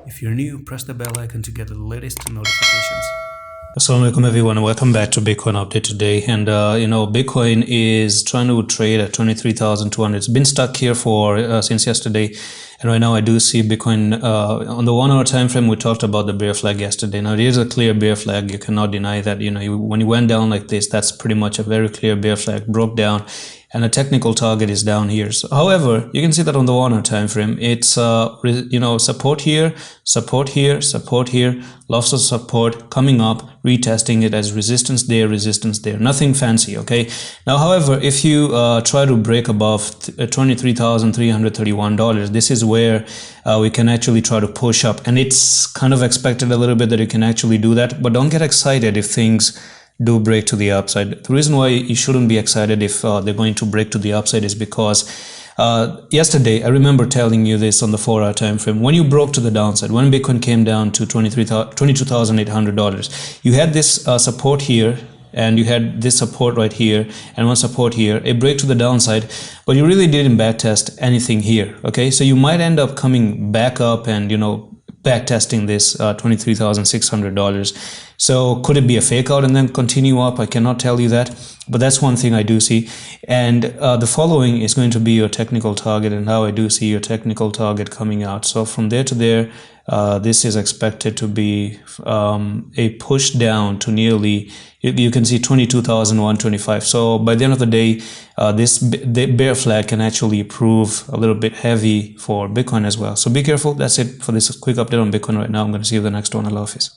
If you're new, press the bell icon to get the latest notifications. Assalamu alaikum everyone, welcome back to Bitcoin update today. And Bitcoin is trying to trade at 23,200. It's been stuck here for since yesterday, and right now I do see Bitcoin on the 1 hour time frame. We talked about the bear flag yesterday. Now it is a clear bear flag. You cannot deny that. When you went down like this, that's pretty much a very clear bear flag. Broke down, and a technical target is down here. So, however, you can see that on the 1 hour time frame, it's support here, support here, support here, lots of support coming up, retesting it as resistance there, nothing fancy. Okay, now however, if you try to break above $23,331, this is where we can actually try to push up, and it's kind of expected a little bit that you can actually do that, but don't get excited if things do break to the upside. The reason why you shouldn't be excited if they're going to break to the upside is because yesterday I remember telling you this on the 4 hour time frame. When you broke to the downside, when Bitcoin came down to $22,800, you had this support here, and you had this support right here and one support here, a break to the downside, but you really didn't backtest anything here. Okay, so you might end up coming back up and back testing this $23,600. So could it be a fake out and then continue up? I cannot tell you that, but that's one thing I do see. And the following is going to be your technical target, and how I do see your technical target coming out. So from there to there, this is expected to be a push down to nearly, you can see 22,125. So by the end of the day, the bear flag can actually prove a little bit heavy for Bitcoin as well. So be careful. That's it for this quick update on Bitcoin right now. I'm going to see you in the next one. Allah Hafiz.